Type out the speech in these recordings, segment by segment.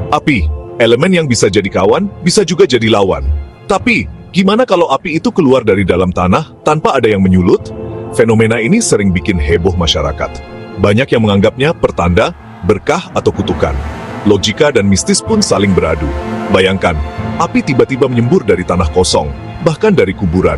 Api, elemen yang bisa jadi kawan, bisa juga jadi lawan. Tapi, gimana kalau api itu keluar dari dalam tanah tanpa ada yang menyulut? Fenomena ini sering bikin heboh masyarakat. Banyak yang menganggapnya pertanda, berkah, atau kutukan. Logika dan mistis pun saling beradu. Bayangkan, api tiba-tiba menyembur dari tanah kosong, bahkan dari kuburan.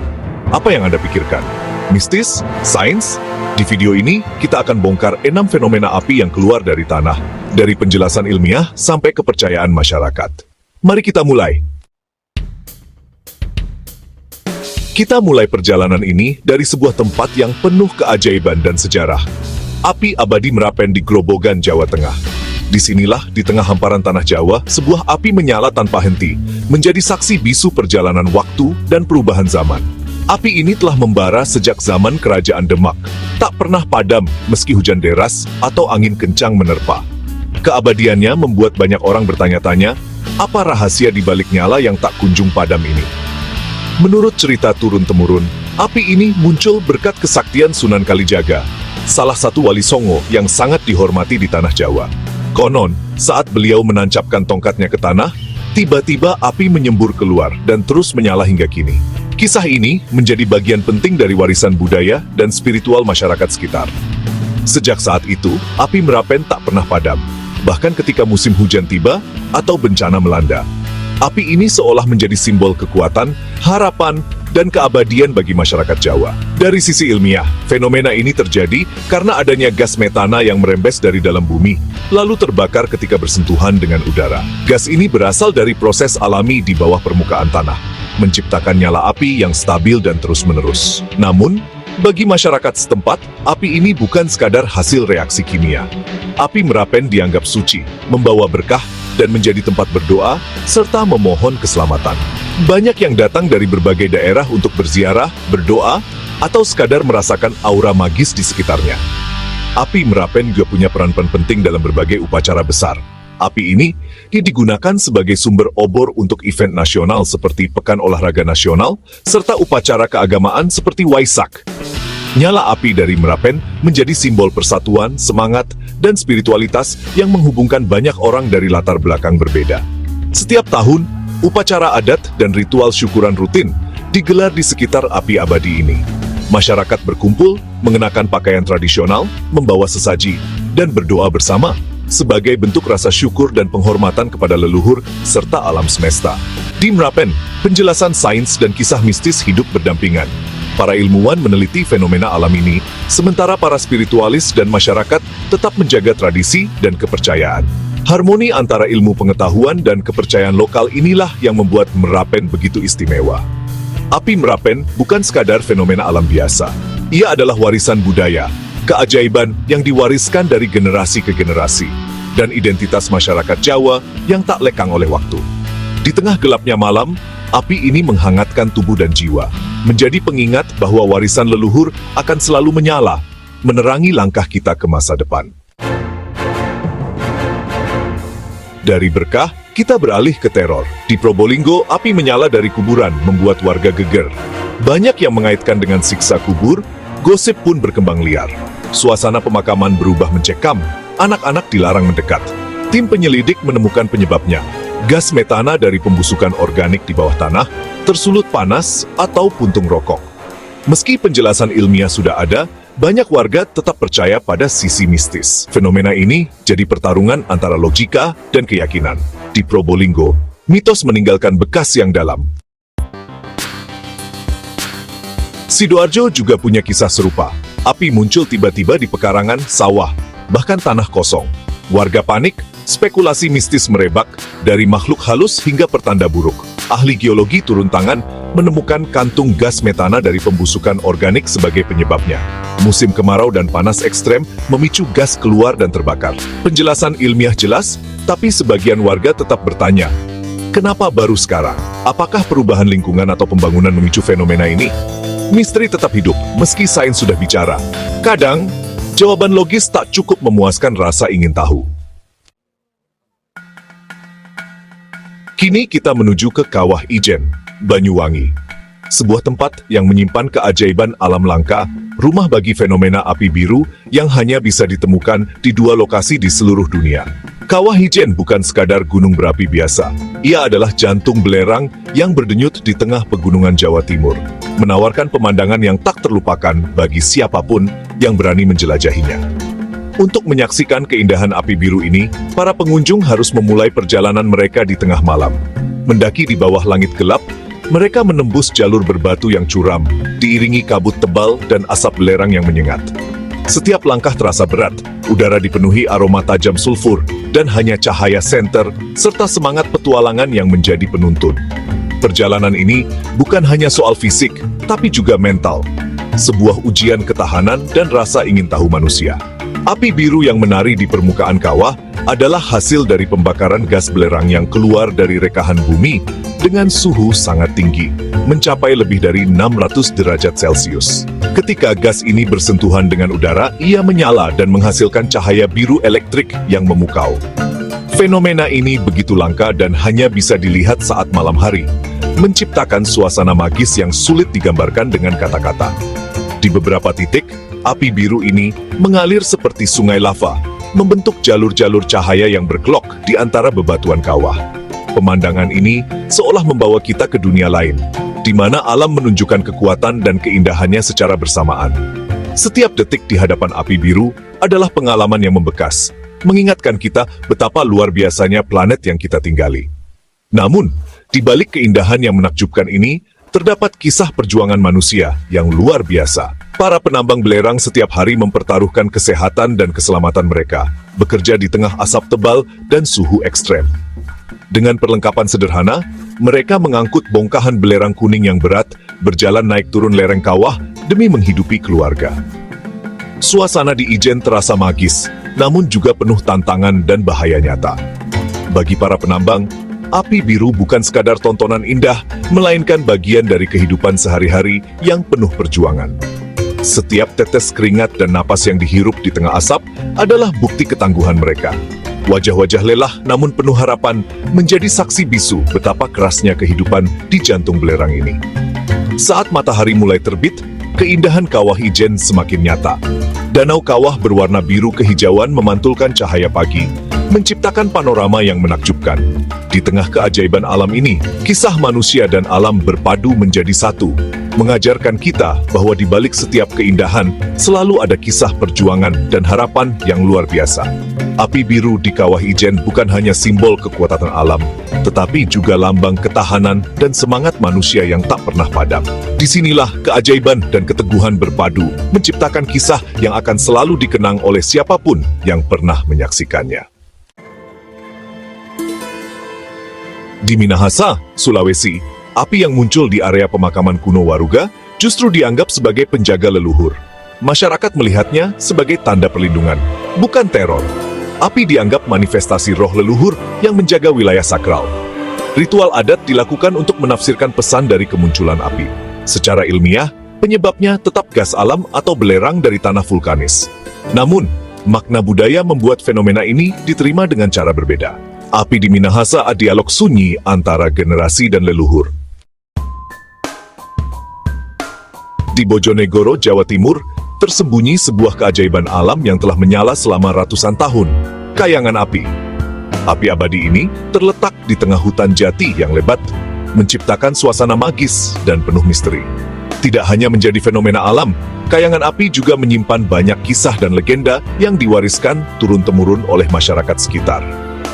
Apa yang Anda pikirkan? Mistis? Sains? Di video ini, kita akan bongkar 6 fenomena api yang keluar dari tanah, dari penjelasan ilmiah sampai kepercayaan masyarakat. Mari kita mulai. Kita mulai perjalanan ini dari sebuah tempat yang penuh keajaiban dan sejarah. Api abadi Merapen di Grobogan, Jawa Tengah. Disinilah, di tengah hamparan tanah Jawa, sebuah api menyala tanpa henti, menjadi saksi bisu perjalanan waktu dan perubahan zaman. Api ini telah membara sejak zaman Kerajaan Demak, tak pernah padam meski hujan deras atau angin kencang menerpa. Keabadiannya membuat banyak orang bertanya-tanya, apa rahasia di balik nyala yang tak kunjung padam ini? Menurut cerita turun-temurun, api ini muncul berkat kesaktian Sunan Kalijaga, salah satu wali Songo yang sangat dihormati di tanah Jawa. Konon, saat beliau menancapkan tongkatnya ke tanah, tiba-tiba api menyembur keluar dan terus menyala hingga kini. Kisah ini menjadi bagian penting dari warisan budaya dan spiritual masyarakat sekitar. Sejak saat itu, api Merapen tak pernah padam, bahkan ketika musim hujan tiba atau bencana melanda. Api ini seolah menjadi simbol kekuatan, harapan, dan keabadian bagi masyarakat Jawa. Dari sisi ilmiah, fenomena ini terjadi karena adanya gas metana yang merembes dari dalam bumi, lalu terbakar ketika bersentuhan dengan udara. Gas ini berasal dari proses alami di bawah permukaan tanah, menciptakan nyala api yang stabil dan terus-menerus. Namun, bagi masyarakat setempat, api ini bukan sekadar hasil reaksi kimia. Api Merapen dianggap suci, membawa berkah, dan menjadi tempat berdoa, serta memohon keselamatan. Banyak yang datang dari berbagai daerah untuk berziarah, berdoa, atau sekadar merasakan aura magis di sekitarnya. Api Merapen juga punya peran penting dalam berbagai upacara besar. Api ini digunakan sebagai sumber obor untuk event nasional seperti Pekan Olahraga Nasional, serta upacara keagamaan seperti Waisak. Nyala api dari Merapen menjadi simbol persatuan, semangat, dan spiritualitas yang menghubungkan banyak orang dari latar belakang berbeda. Setiap tahun, upacara adat dan ritual syukuran rutin digelar di sekitar api abadi ini. Masyarakat berkumpul, mengenakan pakaian tradisional, membawa sesaji, dan berdoa bersama sebagai bentuk rasa syukur dan penghormatan kepada leluhur serta alam semesta. Di Merapen, penjelasan sains dan kisah mistis hidup berdampingan. Para ilmuwan meneliti fenomena alam ini, sementara para spiritualis dan masyarakat tetap menjaga tradisi dan kepercayaan. Harmoni antara ilmu pengetahuan dan kepercayaan lokal inilah yang membuat Merapen begitu istimewa. Api Merapen bukan sekadar fenomena alam biasa. Ia adalah warisan budaya, keajaiban yang diwariskan dari generasi ke generasi, dan identitas masyarakat Jawa yang tak lekang oleh waktu. Di tengah gelapnya malam, api ini menghangatkan tubuh dan jiwa, menjadi pengingat bahwa warisan leluhur akan selalu menyala, menerangi langkah kita ke masa depan. Dari berkah, kita beralih ke teror. Di Probolinggo, api menyala dari kuburan membuat warga geger. Banyak yang mengaitkan dengan siksa kubur, gosip pun berkembang liar. Suasana pemakaman berubah mencekam, anak-anak dilarang mendekat. Tim penyelidik menemukan penyebabnya. Gas metana dari pembusukan organik di bawah tanah, tersulut panas, atau puntung rokok. Meski penjelasan ilmiah sudah ada, banyak warga tetap percaya pada sisi mistis. Fenomena ini jadi pertarungan antara logika dan keyakinan. Di Probolinggo, mitos meninggalkan bekas yang dalam. Sidoarjo juga punya kisah serupa. Api muncul tiba-tiba di pekarangan, sawah, bahkan tanah kosong. Warga panik, spekulasi mistis merebak, dari makhluk halus hingga pertanda buruk. Ahli geologi turun tangan menemukan kantung gas metana dari pembusukan organik sebagai penyebabnya. Musim kemarau dan panas ekstrem memicu gas keluar dan terbakar. Penjelasan ilmiah jelas, tapi sebagian warga tetap bertanya, kenapa baru sekarang? Apakah perubahan lingkungan atau pembangunan memicu fenomena ini? Misteri tetap hidup, meski sains sudah bicara. Kadang, jawaban logis tak cukup memuaskan rasa ingin tahu. Kini kita menuju ke Kawah Ijen, Banyuwangi. Sebuah tempat yang menyimpan keajaiban alam langka, rumah bagi fenomena api biru yang hanya bisa ditemukan di 2 lokasi di seluruh dunia. Kawah Ijen bukan sekadar gunung berapi biasa. Ia adalah jantung belerang yang berdenyut di tengah pegunungan Jawa Timur, menawarkan pemandangan yang tak terlupakan bagi siapapun yang berani menjelajahinya. Untuk menyaksikan keindahan api biru ini, para pengunjung harus memulai perjalanan mereka di tengah malam. Mendaki di bawah langit gelap, mereka menembus jalur berbatu yang curam, diiringi kabut tebal dan asap belerang yang menyengat. Setiap langkah terasa berat, udara dipenuhi aroma tajam sulfur, dan hanya cahaya senter, serta semangat petualangan yang menjadi penuntun. Perjalanan ini bukan hanya soal fisik, tapi juga mental. Sebuah ujian ketahanan dan rasa ingin tahu manusia. Api biru yang menari di permukaan kawah adalah hasil dari pembakaran gas belerang yang keluar dari rekahan bumi dengan suhu sangat tinggi, mencapai lebih dari 600 derajat Celcius. Ketika gas ini bersentuhan dengan udara, ia menyala dan menghasilkan cahaya biru elektrik yang memukau. Fenomena ini begitu langka dan hanya bisa dilihat saat malam hari, menciptakan suasana magis yang sulit digambarkan dengan kata-kata. Di beberapa titik, api biru ini mengalir seperti sungai lava, membentuk jalur-jalur cahaya yang berkelok di antara bebatuan kawah. Pemandangan ini seolah membawa kita ke dunia lain, di mana alam menunjukkan kekuatan dan keindahannya secara bersamaan. Setiap detik di hadapan api biru adalah pengalaman yang membekas, mengingatkan kita betapa luar biasanya planet yang kita tinggali. Namun, di balik keindahan yang menakjubkan ini, terdapat kisah perjuangan manusia yang luar biasa. Para penambang belerang setiap hari mempertaruhkan kesehatan dan keselamatan mereka, bekerja di tengah asap tebal dan suhu ekstrem. Dengan perlengkapan sederhana, mereka mengangkut bongkahan belerang kuning yang berat, berjalan naik turun lereng kawah demi menghidupi keluarga. Suasana di Ijen terasa magis, namun juga penuh tantangan dan bahaya nyata. Bagi para penambang, api biru bukan sekadar tontonan indah, melainkan bagian dari kehidupan sehari-hari yang penuh perjuangan. Setiap tetes keringat dan napas yang dihirup di tengah asap adalah bukti ketangguhan mereka. Wajah-wajah lelah namun penuh harapan menjadi saksi bisu betapa kerasnya kehidupan di jantung belerang ini. Saat matahari mulai terbit, keindahan kawah Ijen semakin nyata. Danau kawah berwarna biru kehijauan memantulkan cahaya pagi, menciptakan panorama yang menakjubkan. Di tengah keajaiban alam ini, kisah manusia dan alam berpadu menjadi satu, mengajarkan kita bahwa di balik setiap keindahan selalu ada kisah perjuangan dan harapan yang luar biasa. Api biru di kawah Ijen bukan hanya simbol kekuatan alam, tetapi juga lambang ketahanan dan semangat manusia yang tak pernah padam. Disinilah keajaiban dan keteguhan berpadu, menciptakan kisah yang akan selalu dikenang oleh siapapun yang pernah menyaksikannya. Di Minahasa, Sulawesi, api yang muncul di area pemakaman kuno Waruga justru dianggap sebagai penjaga leluhur. Masyarakat melihatnya sebagai tanda perlindungan, bukan teror. Api dianggap manifestasi roh leluhur yang menjaga wilayah sakral. Ritual adat dilakukan untuk menafsirkan pesan dari kemunculan api. Secara ilmiah, penyebabnya tetap gas alam atau belerang dari tanah vulkanis. Namun, makna budaya membuat fenomena ini diterima dengan cara berbeda. Api di Minahasa adalah dialog sunyi antara generasi dan leluhur. Di Bojonegoro, Jawa Timur, tersembunyi sebuah keajaiban alam yang telah menyala selama ratusan tahun, kayangan api. Api abadi ini terletak di tengah hutan jati yang lebat, menciptakan suasana magis dan penuh misteri. Tidak hanya menjadi fenomena alam, kayangan api juga menyimpan banyak kisah dan legenda yang diwariskan turun-temurun oleh masyarakat sekitar.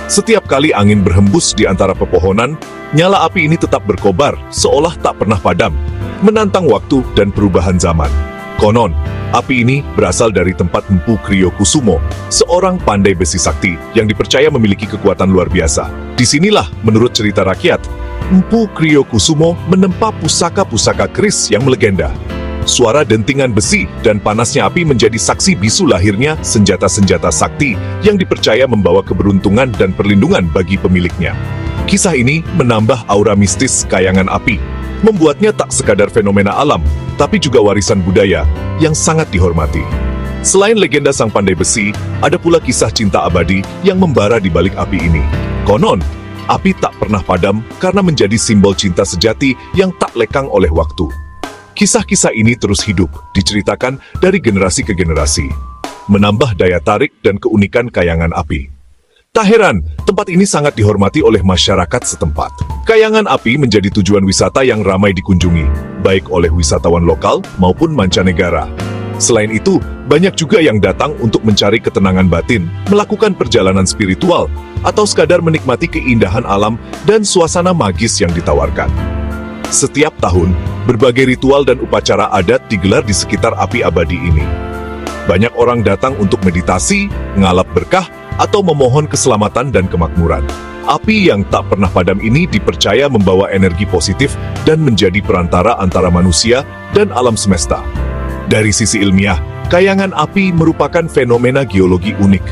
Setiap kali angin berhembus di antara pepohonan, nyala api ini tetap berkobar, seolah tak pernah padam, menantang waktu dan perubahan zaman. Konon, api ini berasal dari tempat Mpu Kriyokusumo, seorang pandai besi sakti yang dipercaya memiliki kekuatan luar biasa. Disinilah, menurut cerita rakyat, Mpu Kriyokusumo menempa pusaka-pusaka keris yang melegenda. Suara dentingan besi dan panasnya api menjadi saksi bisu lahirnya senjata-senjata sakti yang dipercaya membawa keberuntungan dan perlindungan bagi pemiliknya. Kisah ini menambah aura mistis kayangan api, membuatnya tak sekadar fenomena alam, tapi juga warisan budaya yang sangat dihormati. Selain legenda sang pandai besi, ada pula kisah cinta abadi yang membara di balik api ini. Konon, api tak pernah padam karena menjadi simbol cinta sejati yang tak lekang oleh waktu. Kisah-kisah ini terus hidup, diceritakan dari generasi ke generasi, menambah daya tarik dan keunikan kayangan api. Tak heran, tempat ini sangat dihormati oleh masyarakat setempat. Kayangan api menjadi tujuan wisata yang ramai dikunjungi, baik oleh wisatawan lokal maupun mancanegara. Selain itu, banyak juga yang datang untuk mencari ketenangan batin, melakukan perjalanan spiritual, atau sekadar menikmati keindahan alam dan suasana magis yang ditawarkan. Setiap tahun, berbagai ritual dan upacara adat digelar di sekitar api abadi ini. Banyak orang datang untuk meditasi, ngalap berkah, atau memohon keselamatan dan kemakmuran. Api yang tak pernah padam ini dipercaya membawa energi positif dan menjadi perantara antara manusia dan alam semesta. Dari sisi ilmiah, kayangan api merupakan fenomena geologi unik.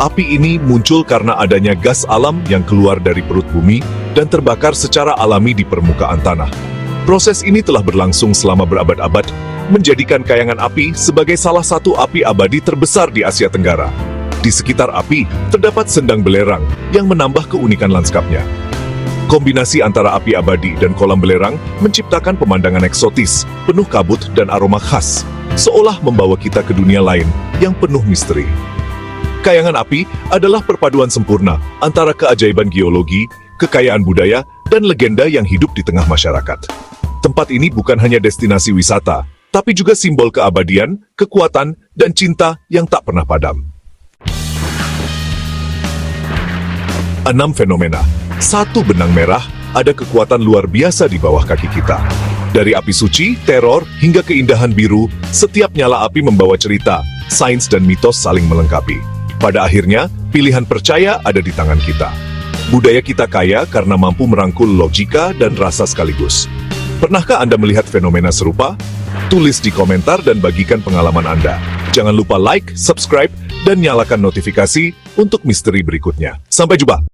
Api ini muncul karena adanya gas alam yang keluar dari perut bumi dan terbakar secara alami di permukaan tanah. Proses ini telah berlangsung selama berabad-abad, menjadikan kayangan api sebagai salah satu api abadi terbesar di Asia Tenggara. Di sekitar api, terdapat sendang belerang yang menambah keunikan lanskapnya. Kombinasi antara api abadi dan kolam belerang menciptakan pemandangan eksotis, penuh kabut dan aroma khas, seolah membawa kita ke dunia lain yang penuh misteri. Kayangan api adalah perpaduan sempurna antara keajaiban geologi, kekayaan budaya, dan legenda yang hidup di tengah masyarakat. Tempat ini bukan hanya destinasi wisata, tapi juga simbol keabadian, kekuatan, dan cinta yang tak pernah padam. 6 fenomena. 1. Benang merah, ada kekuatan luar biasa di bawah kaki kita. Dari api suci, teror, hingga keindahan biru, setiap nyala api membawa cerita, sains dan mitos saling melengkapi. Pada akhirnya, pilihan percaya ada di tangan kita. Budaya kita kaya karena mampu merangkul logika dan rasa sekaligus. Pernahkah Anda melihat fenomena serupa? Tulis di komentar dan bagikan pengalaman Anda. Jangan lupa like, subscribe, dan nyalakan notifikasi untuk misteri berikutnya. Sampai jumpa!